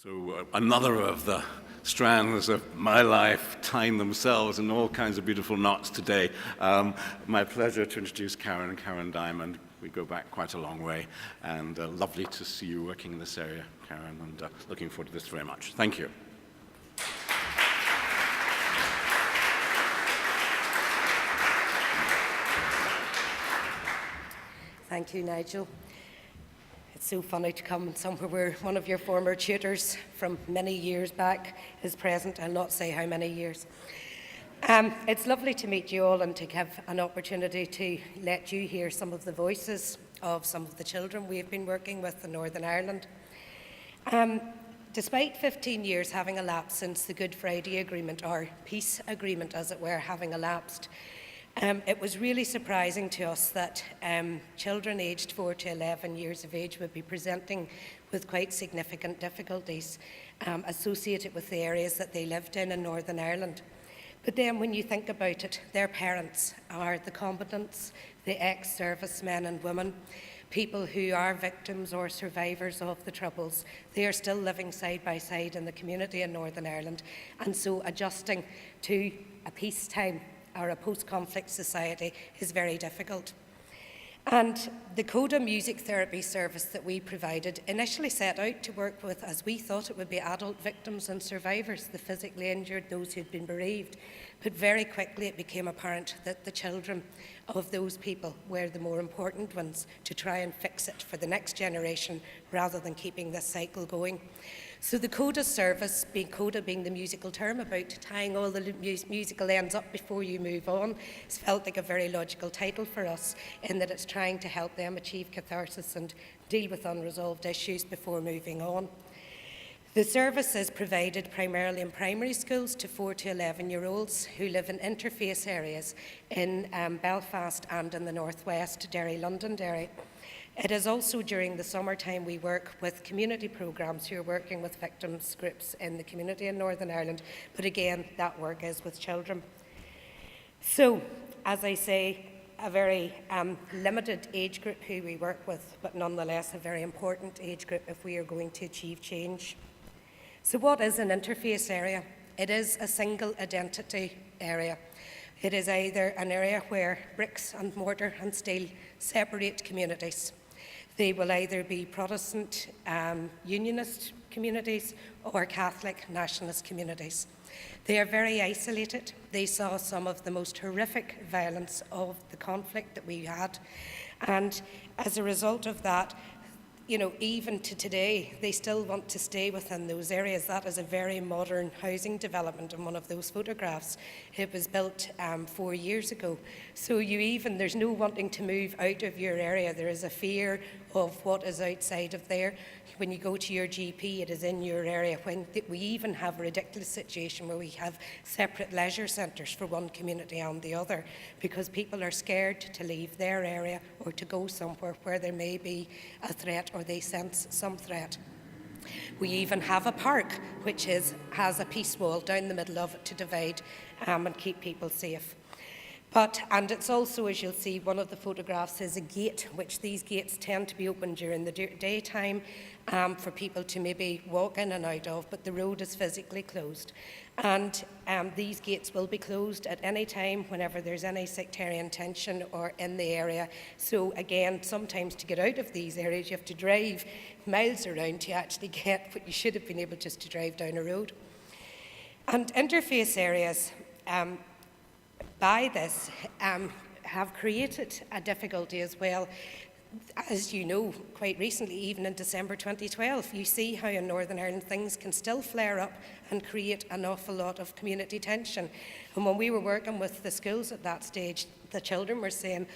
So another of the strands of my life tying themselves in all kinds of beautiful knots today. My pleasure to introduce Karen Diamond. We go back quite a long way, and lovely to see you working in this area, Karen, and looking forward to this very much. Thank you. Thank you, Nigel. It's so funny to come somewhere where one of your former tutors from many years back is present. I'll not say how many years. It's lovely to meet you all and to have an opportunity to let you hear some of the voices of some of the children we've been working with in Northern Ireland. Despite 15 years having elapsed since the Good Friday Agreement, or peace agreement as it were, having elapsed, it was really surprising to us that children aged 4 to 11 years of age would be presenting with quite significant difficulties associated with the areas that they lived in Northern Ireland. But then when you think about it, their parents are the combatants, the ex-servicemen and women, people who are victims or survivors of the Troubles. They are still living side by side in the community in Northern Ireland, and so adjusting to a peacetime or a post-conflict society is very difficult. And the CODA music therapy service that we provided initially set out to work with, as we thought it would be, adult victims and survivors, the physically injured, those who'd been bereaved. But very quickly it became apparent that the children of those people were the more important ones to try and fix it for the next generation rather than keeping this cycle going. So the CODA service, CODA being the musical term about tying all the musical ends up before you move on, it's felt like a very logical title for us in that it's trying to help them achieve catharsis and deal with unresolved issues before moving on. The service is provided primarily in primary schools to 4 to 11-year-olds who live in interface areas in Belfast and in the northwest, Derry, Londonderry. It is also during the summertime we work with community programmes who are working with victims groups in the community in Northern Ireland, but again, that work is with children. So, as I say, a very limited age group who we work with, but nonetheless a very important age group if we are going to achieve change. So what is an interface area? It is a single identity area. It is either an area where bricks and mortar and steel separate communities. They will either be Protestant unionist communities or Catholic nationalist communities. They are very isolated. They saw some of the most horrific violence of the conflict that we had. And as a result of that, even to today, they still want to stay within those areas. That is a very modern housing development in one of those photographs. It was built 4 years ago. So there's no wanting to move out of your area. There is a fear of what is outside of there. When you go to your GP, it is in your area. We even have a ridiculous situation where we have separate leisure centres for one community and the other because people are scared to leave their area or to go somewhere where there may be a threat or they sense some threat. We even have a park which has a peace wall down the middle of it to divide and keep people safe. And it's also, as you'll see, one of the photographs is a gate, which these gates tend to be open during the daytime for people to maybe walk in and out of, but the road is physically closed. And these gates will be closed at any time whenever there's any sectarian tension or in the area. So again, sometimes to get out of these areas, you have to drive miles around to actually get what you should have been able just to drive down a road. And interface areas, by this, have created a difficulty as well. As you know, quite recently, even in December 2012, you see how in Northern Ireland things can still flare up and create an awful lot of community tension. And when we were working with the schools at that stage, the children were saying,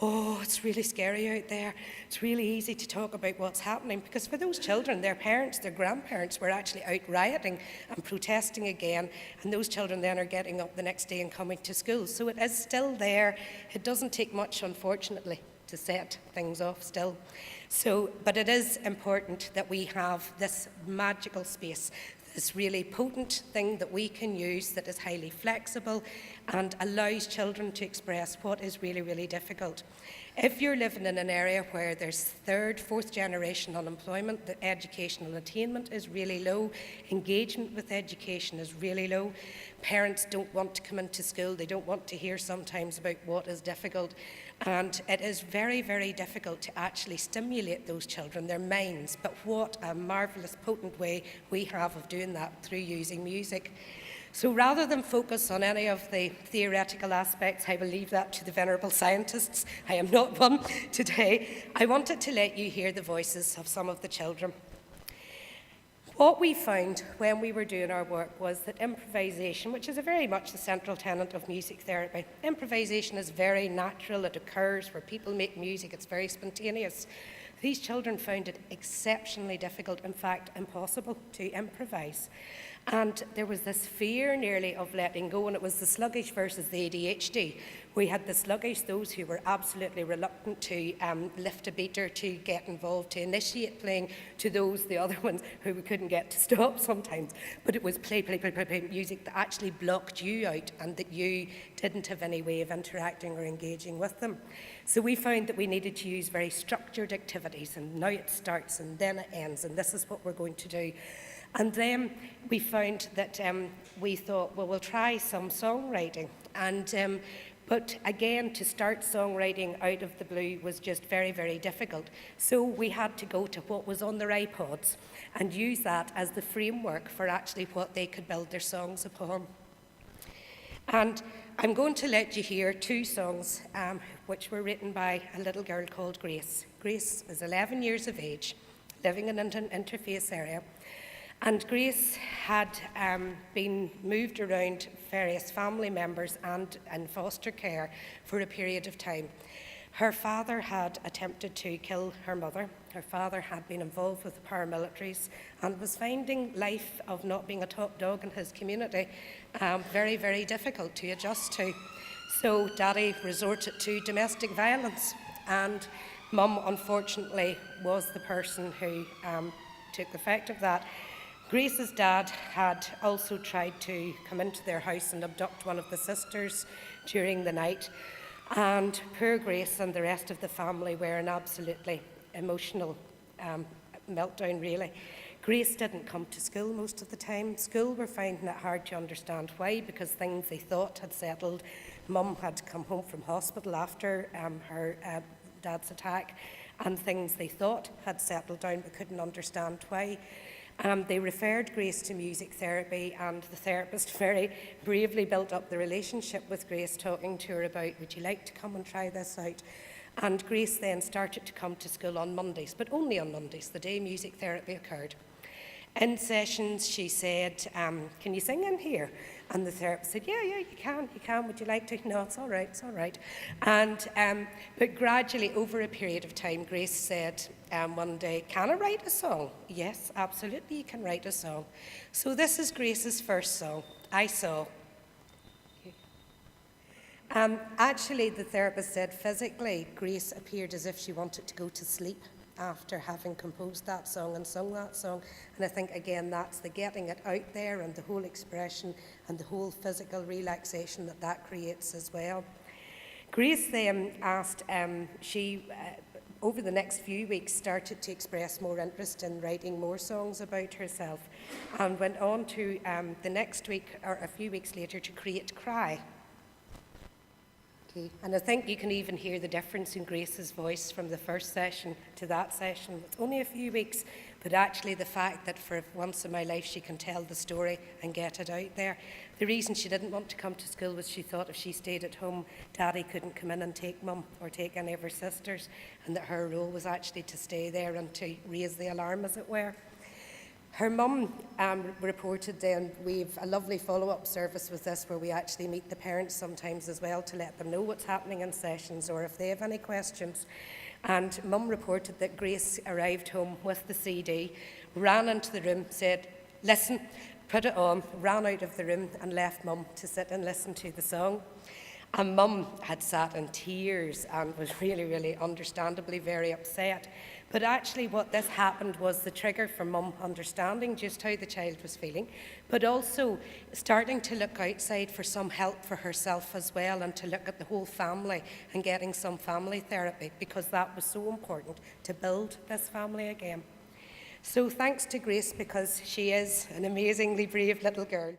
"Oh, it's really scary out there. It's really easy to talk about what's happening." Because for those children, their parents, their grandparents were actually out rioting and protesting again. And those children then are getting up the next day and coming to school. So it is still there. It doesn't take much, unfortunately, to set things off still. But it is important that we have this magical space, this really potent thing that we can use that is highly flexible and allows children to express what is really, really difficult. If you're living in an area where there's third, fourth generation unemployment, the educational attainment is really low, engagement with education is really low, parents don't want to come into school, they don't want to hear sometimes about what is difficult, and it is very, very difficult to actually stimulate those children, their minds. But what a marvellous, potent way we have of doing that through using music. So rather than focus on any of the theoretical aspects, I will leave that to the venerable scientists. I am not one today. I wanted to let you hear the voices of some of the children. What we found when we were doing our work was that improvisation, which is a very much the central tenet of music therapy, improvisation is very natural, it occurs where people make music, it's very spontaneous. These children found it exceptionally difficult, in fact impossible, to improvise. And there was this fear nearly of letting go, and it was the sluggish versus the ADHD. We had the sluggish, those who were absolutely reluctant to lift a beat or to get involved, to initiate playing, to those, the other ones, who we couldn't get to stop sometimes. But it was play music that actually blocked you out and that you didn't have any way of interacting or engaging with them. So we found that we needed to use very structured activities, and now it starts and then it ends, and this is what we're going to do. And then we found that we thought, well, we'll try some songwriting. And but again, to start songwriting out of the blue was just very, very difficult. So we had to go to what was on their iPods and use that as the framework for actually what they could build their songs upon. And I'm going to let you hear two songs which were written by a little girl called Grace. Grace is 11 years of age, living in an interface area. And Grace had been moved around various family members and in foster care for a period of time. Her father had attempted to kill her mother. Her father had been involved with the paramilitaries and was finding life of not being a top dog in his community very, very difficult to adjust to. So Daddy resorted to domestic violence, and Mum, unfortunately, was the person who took effect of that. Grace's dad had also tried to come into their house and abduct one of the sisters during the night. And poor Grace and the rest of the family were in absolutely emotional meltdown, really. Grace didn't come to school most of the time. School were finding it hard to understand why, because things they thought had settled. Mum had come home from hospital after her dad's attack, and things they thought had settled down but couldn't understand why. They referred Grace to music therapy, and the therapist very bravely built up the relationship with Grace, talking to her about, would you like to come and try this out? And Grace then started to come to school on Mondays, but only on Mondays, the day music therapy occurred. In sessions, she said, can you sing in here? And the therapist said, yeah, you can, would you like to? No, it's all right. And, but gradually, over a period of time, Grace said one day, can I write a song? Yes, absolutely, you can write a song. So this is Grace's first song, I Saw. Actually, the therapist said physically, Grace appeared as if she wanted to go to sleep after having composed that song and sung that song. And I think, again, that's the getting it out there and the whole expression and the whole physical relaxation that that creates as well. Grace then asked, over the next few weeks, started to express more interest in writing more songs about herself, and went on to the next week, or a few weeks later, to create Cry. And I think you can even hear the difference in Grace's voice from the first session to that session. It's only a few weeks, but actually the fact that for once in my life she can tell the story and get it out there. The reason she didn't want to come to school was she thought if she stayed at home, Daddy couldn't come in and take Mum or take any of her sisters, and that her role was actually to stay there and to raise the alarm, as it were. Her mum reported then, we've a lovely follow-up service with this where we actually meet the parents sometimes as well to let them know what's happening in sessions or if they have any questions. And Mum reported that Grace arrived home with the CD, ran into the room, said, listen, put it on, ran out of the room and left Mum to sit and listen to the song. And Mum had sat in tears and was really, really understandably very upset. But actually what this happened was the trigger for mum understanding just how the child was feeling, but also starting to look outside for some help for herself as well, and to look at the whole family and getting some family therapy, because that was so important to build this family again. So thanks to Grace, because she is an amazingly brave little girl.